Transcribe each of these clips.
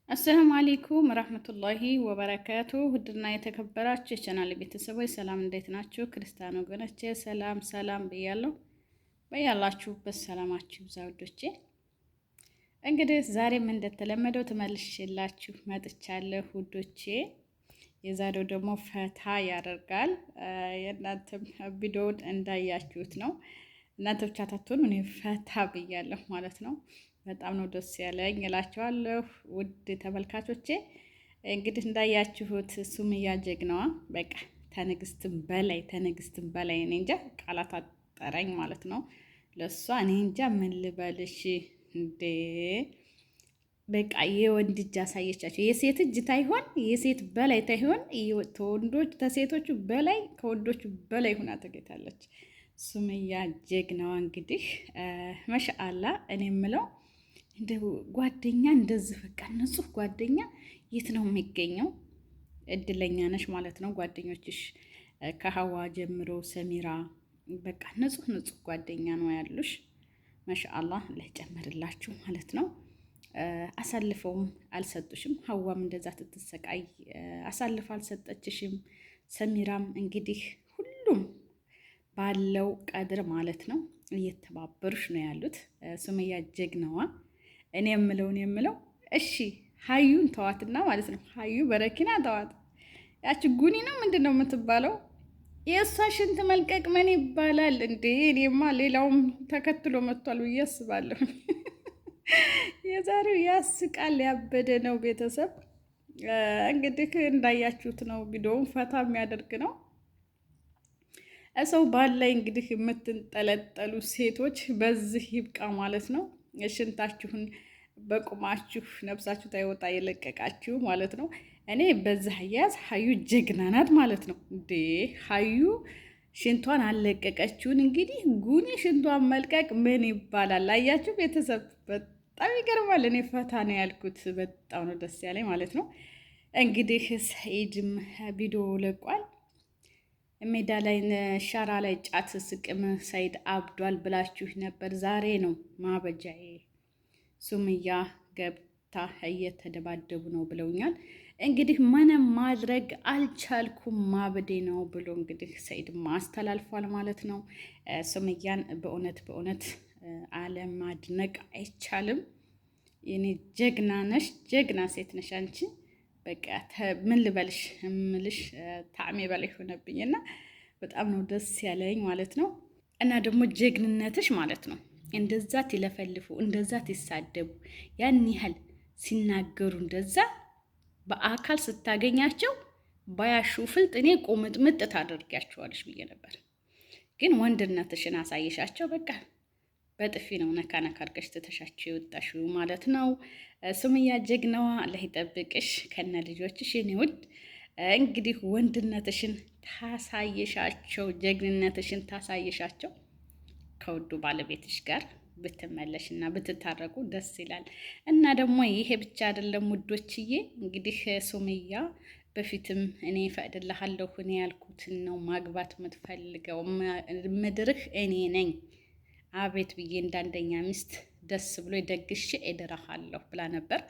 አሰላሙ አለይኩም ረህመቱላሂ ወበረካቱ። ውድና የተከበራችሁ የቻናል ቤተሰቦች ሰላም፣ እንዴት ናችሁ? ክርስቲያን ወገኖቼ ሰላም ሰላም ብያለሁ። በያላችሁበት ሰላማችሁ ይብዛ ውዶቼ። እንግዲህ ዛሬም እንደተለመደው ተመልሼላችሁ መጥቻለሁ ውዶቼ። የዛሬው ደግሞ ፈታ ያደርጋል። የእናንተም ቪዲዮውን እንዳያችሁት ነው። እናንተ ብቻ ታትሆኑ እኔ ፈታ ብያለሁ ማለት ነው። በጣም ነው ደስ ያለኝ እላችኋለሁ ውድ ተመልካቾቼ። እንግዲህ እንዳያችሁት ሱምያ ጀግናዋ በቃ ተንግስትም በላይ እኔ እንጃ ቃላት አጠረኝ ማለት ነው ለሷ። እኔ እንጃ ምን ልበልሽ እንዴ። በቃ የወንድ እጅ አሳየቻቸው። የሴት እጅ ታይሆን የሴት በላይ ታይሆን ተወንዶች ተሴቶቹ በላይ ከወንዶቹ በላይ ሁና ተገኝታለች ሱምያ ጀግናዋ። እንግዲህ ማሻአላ እኔ የምለው እንደ ጓደኛ እንደዚህ በቃ ንጹህ ጓደኛ የት ነው የሚገኘው? እድለኛ ነሽ ማለት ነው። ጓደኞችሽ ከሀዋ ጀምሮ ሰሚራ በቃ ንጹህ ጓደኛ ነው ያሉሽ። ማሻአላህ ለጨመርላችሁ ማለት ነው። አሳልፈውም አልሰጡሽም። ሀዋም እንደዛ ትትሰቃይ አሳልፈው አልሰጠችሽም። ሰሚራም እንግዲህ ሁሉም ባለው ቀድር ማለት ነው እየተባበሩሽ ነው ያሉት። ሱመያ ጀግናዋ። እኔ የምለው እሺ ሀዩን ተዋትና ማለት ነው። ሀዩ በረኪና ተዋት። ያቺ ጉኒ ነው ምንድን ነው የምትባለው? የእሷ ሽንት መልቀቅ ምን ይባላል እንዴ? እኔማ ሌላውም ተከትሎ መጥቷል ብዬ አስባለሁ። የዛሬው ያስቃል፣ ያበደ ነው። ቤተሰብ እንግዲህ እንዳያችሁት ነው። ቪዲዮውን ፈታ የሚያደርግ ነው። ሰው ባል ላይ እንግዲህ የምትንጠለጠሉ ሴቶች በዚህ ይብቃ ማለት ነው። ሽንታችሁን በቁማችሁ ነፍሳችሁ ታይወጣ የለቀቃችሁ ማለት ነው። እኔ በዚህ አያያዝ ሀዩ ጀግና ናት ማለት ነው። እንዴ ሀዩ ሽንቷን አለቀቀችውን። እንግዲህ ጉኒ ሽንቷን መልቀቅ ምን ይባላል? አያችሁ ቤተሰብ፣ በጣም ይገርማል። እኔ ፈታ ነው ያልኩት፣ በጣም ነው ደስ ያለኝ ማለት ነው። እንግዲህ ሰኢድም ቪዲዮ ለቋል። ሜዳ ላይ ሻራ ላይ ጫት ስቅም ሰኢድ አብዷል ብላችሁ ነበር። ዛሬ ነው ማበጃዬ። ሱምያ ገብታ እየተደባደቡ ነው ብለውኛል። እንግዲህ ምንም ማድረግ አልቻልኩም ማበዴ ነው ብሎ እንግዲህ ሰኢድ ማስተላልፏል ማለት ነው። ሱምያን በእውነት አለማድነቅ አይቻልም። የኔ ጀግና ነሽ፣ ጀግና ሴት ነሽ አንቺ። በቃ ምን ልበልሽ እምልሽ ታዕሜ በላይ ሆነብኝና በጣም ነው ደስ ያለኝ ማለት ነው። እና ደግሞ ጀግንነትሽ ማለት ነው እንደዛ ትለፈልፉ፣ እንደዛ ትሳደቡ፣ ያን ያህል ሲናገሩ እንደዛ በአካል ስታገኛቸው ባያሹ ፍልጥ እኔ ቁምጥምጥ ታደርጊያቸዋለሽ ብዬ ነበር። ግን ወንድነትሽን አሳየሻቸው። በቃ በጥፊ ነው ነካ አድርገሽ ትተሻቸው የወጣሽው ማለት ነው። ሱምያ ጀግናዋ አላህ ይጠብቅሽ ከነ ልጆችሽ የኔ ውድ። እንግዲህ ወንድነትሽን ታሳየሻቸው፣ ጀግንነትሽን ታሳየሻቸው። ከውዱ ባለቤትሽ ጋር ብትመለሽ እና ብትታረቁ ደስ ይላል። እና ደግሞ ይሄ ብቻ አይደለም ውዶችዬ። እንግዲህ ሱምያ በፊትም እኔ ፈቅድልሃለሁ እኔ ያልኩትን ነው ማግባት የምትፈልገው፣ ምድርህ እኔ ነኝ አቤት ብዬ እንዳንደኛ ሚስት ደስ ብሎ ደግሼ እድረሃለሁ ብላ ነበር።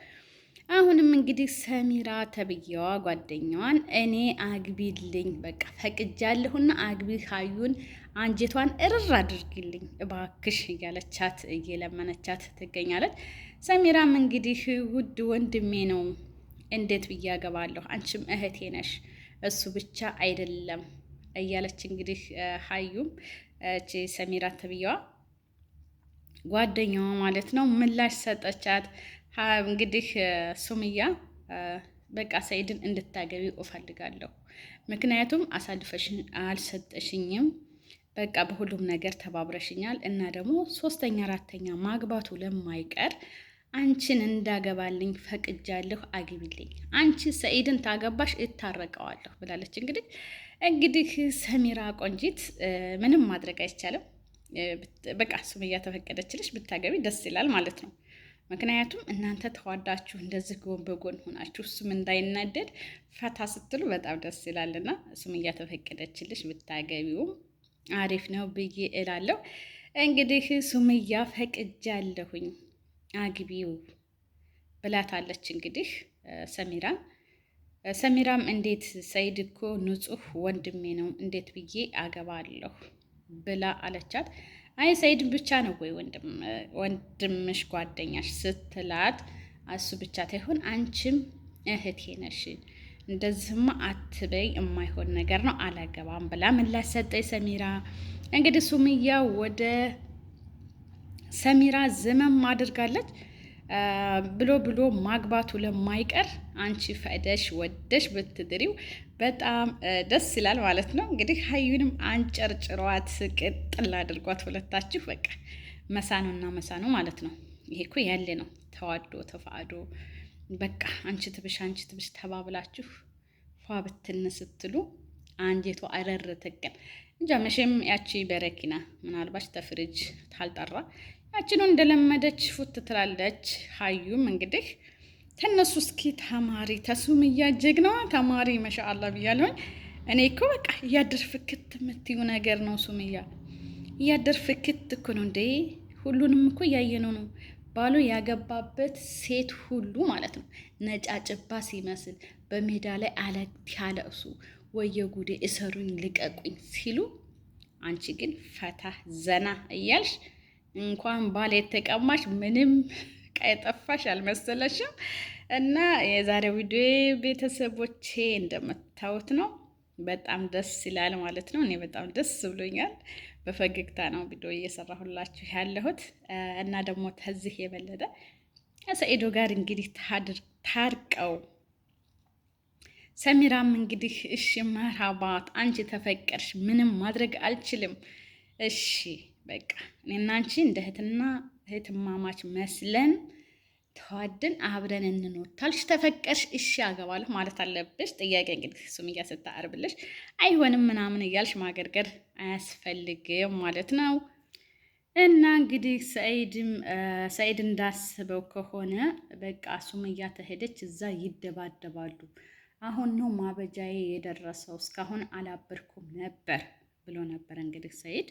አሁንም እንግዲህ ሰሚራ ተብዬዋ ጓደኛዋን እኔ አግቢልኝ በቃ ፈቅጃለሁና አግቢ ሀዩን አንጀቷን እርር አድርጊልኝ እባክሽ እያለቻት እየለመነቻት ትገኛለች። ሰሚራም እንግዲህ ውድ ወንድሜ ነው እንዴት ብዬ አገባለሁ፣ አንቺም እህቴ ነሽ፣ እሱ ብቻ አይደለም እያለች እንግዲህ ሀዩም ሰሚራ ተብዬዋ ጓደኛዋ ማለት ነው ምላሽ ሰጠቻት። እንግዲህ ሱምያ በቃ ሰኢድን እንድታገቢው እፈልጋለሁ፣ ምክንያቱም አሳልፈሽን አልሰጠሽኝም፣ በቃ በሁሉም ነገር ተባብረሽኛል እና ደግሞ ሶስተኛ አራተኛ ማግባቱ ለማይቀር አንቺን እንዳገባልኝ ፈቅጃለሁ፣ አግቢልኝ፣ አንቺ ሰኢድን ታገባሽ እታረቀዋለሁ ብላለች። እንግዲህ ሰሚራ ቆንጂት ምንም ማድረግ አይቻልም። በቃ ሱምያ ተፈቀደችልሽ ብታገቢ ደስ ይላል ማለት ነው። ምክንያቱም እናንተ ተዋዳችሁ እንደዚህ ጎን በጎን ሆናችሁ እሱም እንዳይናደድ ፈታ ስትሉ በጣም ደስ ይላልና ሱምያ ተፈቀደችልሽ ብታገቢውም አሪፍ ነው ብዬ እላለሁ። እንግዲህ ሱምያ ፈቅጃለሁኝ አግቢው ብላታለች እንግዲህ ሰሚራን። ሰሚራም እንዴት ሰኢድ እኮ ንጹሕ ወንድሜ ነው እንዴት ብዬ አገባለሁ ብላ አለቻት። አይ ሰኢድ ብቻ ነው ወይ ወንድምሽ ጓደኛሽ ስትላት፣ እሱ ብቻ ታይሆን አንቺም እህቴ ነሽ፣ እንደዚህማ አትበይ፣ የማይሆን ነገር ነው አላገባም ብላ ምላሽ ሰጠኝ ሰሚራ። እንግዲህ ሱምያ ወደ ሰሚራ ዘመም አድርጋለች። ብሎ ማግባቱ ለማይቀር አንቺ ፈቅደሽ ወደሽ ብትድሪው በጣም ደስ ይላል ማለት ነው። እንግዲህ ሀዩንም አንጨርጭሯት ቅጥል አድርጓት ሁለታችሁ በቃ መሳኑና መሳኑ ማለት ነው። ይሄ እኮ ያለ ነው ተዋዶ ተፋዶ በቃ አንቺ ትብሽ ተባብላችሁ ፏ ብትን ስትሉ አንጀቷ አረር ተቀን እንጃ። መቼም ያቺ በረኪና ምናልባች ተፍሪጅ ታልጠራ ያችኑ እንደለመደች ፉት ትላለች። ሀዩም እንግዲህ ተነሱ እስኪ ተማሪ ተሱምያ ጀግናዋ ተማሪ ማሻአላ ብያለሁኝ። እኔ እኮ በቃ እያደር ፍክት የምትዩ ነገር ነው ሱምያ፣ እያደር ፍክት እኮ ነው እንዴ። ሁሉንም እኮ እያየነው ነው። ባሉ ያገባበት ሴት ሁሉ ማለት ነው ነጫጭባ ሲመስል በሜዳ ላይ አለት ያለእሱ ወየ ጉዴ እሰሩኝ ልቀቁኝ ሲሉ፣ አንቺ ግን ፈታ ዘና እያልሽ እንኳን ባል የተቀማሽ ምንም ቀይጠፋሽ አልመሰለሽም። እና የዛሬው ቪዲዮ ቤተሰቦቼ እንደምታዩት ነው። በጣም ደስ ይላል ማለት ነው። እኔ በጣም ደስ ብሎኛል። በፈገግታ ነው ቪዲዮ እየሰራሁላችሁ ያለሁት እና ደግሞ ከዚህ የበለጠ ከሰኢዶ ጋር እንግዲህ ታርቀው ሰሚራም እንግዲህ እሺ መርሃባት አንቺ ተፈቀርሽ ምንም ማድረግ አልችልም፣ እሺ በቃ እኔና አንቺ እንደ እህትማማች መስለን ተዋደን አብረን እንኖር ታልሽ ተፈቀርሽ እሺ አገባለሁ ማለት አለብሽ። ጥያቄ እንግዲህ ሱምያ ስታቀርብልሽ አይሆንም ምናምን እያልሽ ማገርገር አያስፈልግም ማለት ነው። እና እንግዲህ ሰኢድ እንዳስበው ከሆነ በቃ ሱምያ ተሄደች እዛ ይደባደባሉ። አሁን ነው ማበጃዬ የደረሰው እስካሁን አላበርኩም ነበር ብሎ ነበር እንግዲህ ሰኢድ።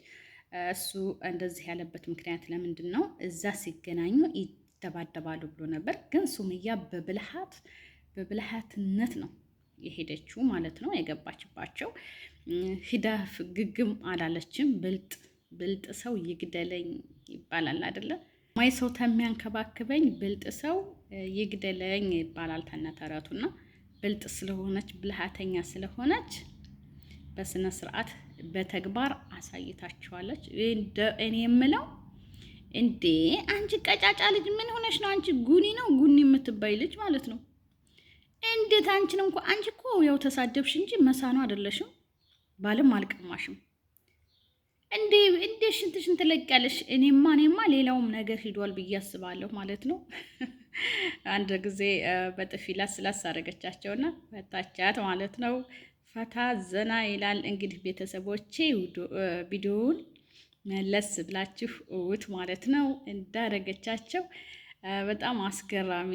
እሱ እንደዚህ ያለበት ምክንያት ለምንድን ነው? እዛ ሲገናኙ ይደባደባሉ ብሎ ነበር። ግን ሱምያ በብልሃትነት ነው የሄደችው ማለት ነው የገባችባቸው። ሂዳ ግግም አላለችም። ብልጥ ሰው ይግደለኝ ይባላል አይደለ? ማይ ሰው ተሚያንከባክበኝ ብልጥ ሰው ይግደለኝ ይባላል ተነተረቱና፣ ብልጥ ስለሆነች ብልሃተኛ ስለሆነች በስነ ስርዓት በተግባር አሳይታችኋለች። እኔ የምለው እንዴ አንቺ ቀጫጫ ልጅ ምን ሆነሽ ነው? አንቺ ጉኒ ነው ጉኒ የምትባይ ልጅ ማለት ነው። እንዴት አንቺን እንኳ አንቺ እኮ ያው ተሳደብሽ እንጂ መሳኑ አይደለሽም፣ ባልም አልቀማሽም። እንዴ ሽንትሽን ትለቂያለሽ። እኔማ ሌላውም ነገር ሂዷል ብዬ አስባለሁ ማለት ነው። አንድ ጊዜ በጥፊ ላስ አደረገቻቸውና ፈታቻት ማለት ነው። ፈታ ዘና ይላል እንግዲህ ቤተሰቦቼ። ቪዲዮውን መለስ ብላችሁ እውት ማለት ነው እንዳረገቻቸው። በጣም አስገራሚ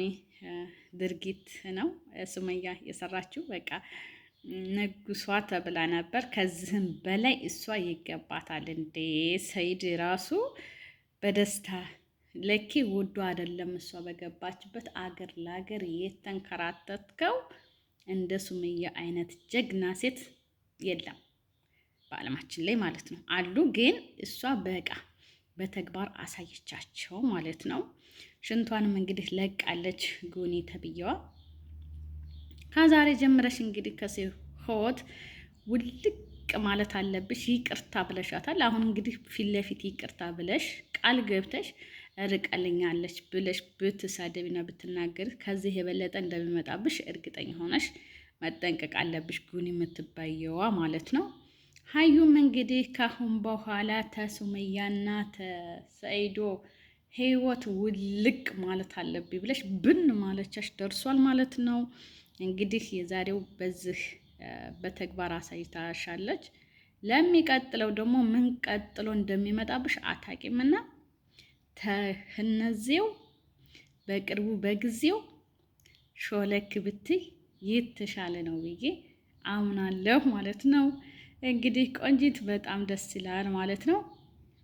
ድርጊት ነው ሱመያ የሰራችው። በቃ ንጉሷ ተብላ ነበር። ከዚህም በላይ እሷ ይገባታል እንዴ። ሰኢድ ራሱ በደስታ ለኪ ውዱ አይደለም እሷ በገባችበት አገር ለአገር የተንከራተትከው እንደ ሱመያ አይነት ጀግና ሴት የለም በዓለማችን ላይ ማለት ነው። አሉ ግን እሷ በቃ በተግባር አሳየቻቸው ማለት ነው። ሽንቷንም እንግዲህ ለቃለች ጉኒ ተብዬዋ። ከዛሬ ጀምረሽ እንግዲህ ከሴት ህይወት ውልቅ ማለት አለብሽ። ይቅርታ ብለሻታል። አሁን እንግዲህ ፊት ለፊት ይቅርታ ብለሽ ቃል ገብተሽ ርቀልኛለች ብለሽ ብትሳደቢና ብትናገር ከዚህ የበለጠ እንደሚመጣብሽ እርግጠኛ ሆነሽ መጠንቀቅ አለብሽ። ጉኒ የምትባየዋ ማለት ነው። ሀዩም እንግዲህ ካሁን በኋላ ተሱመያና ተሰኢዶ ህይወት ውልቅ ማለት አለብኝ ብለሽ ብን ማለቻሽ ደርሷል ማለት ነው። እንግዲህ የዛሬው በዚህ በተግባር አሳይታሻለች። ለሚቀጥለው ደግሞ ምን ቀጥሎ እንደሚመጣብሽ አታቂምና ተህነዚው በቅርቡ በጊዜው ሾለክ ብትይ የተሻለ ነው ብዬ አምናለሁ ማለት ነው። እንግዲህ ቆንጂት በጣም ደስ ይላል ማለት ነው።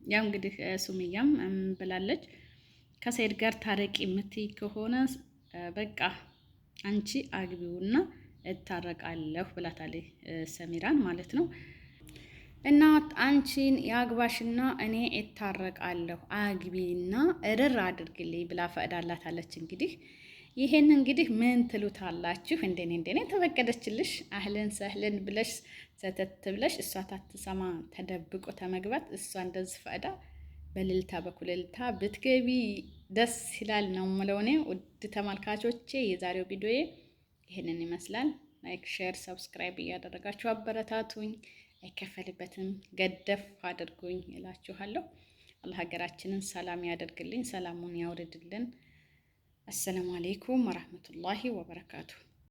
ያው እንግዲህ ሱምያም ብላለች ከሰኢድ ጋር ታረቂ የምትይ ከሆነ በቃ አንቺ አግቢውና እታረቃለሁ ብላታለች ሰሚራን ማለት ነው። እና አንቺን ያግባሽና እኔ እታረቃለሁ አግቢና እርር አድርግልኝ ብላ ፈቅዳላታለች። እንግዲህ ይሄን እንግዲህ ምን ትሉታላችሁ? እንደኔ ተፈቀደችልሽ አህልን ሰህልን ብለሽ ሰተት ብለሽ እሷ ታትሰማ ተደብቆ ተመግባት እሷ እንደዚህ ፈቅዳ በልልታ በኩልልታ ብትገቢ ደስ ይላል ነው የምለው እኔ። ውድ ተመልካቾቼ የዛሬው ቪዲዮ ይሄንን ይመስላል። ላይክ፣ ሼር፣ ሰብስክራይብ እያደረጋችሁ አበረታቱኝ። አይከፈልበትም፣ ገደፍ አድርጉኝ እላችኋለሁ። አላህ ሀገራችንን ሰላም ያደርግልኝ፣ ሰላሙን ያውርድልን። አሰላሙ አሌይኩም ወራህመቱላሂ ወበረካቱ።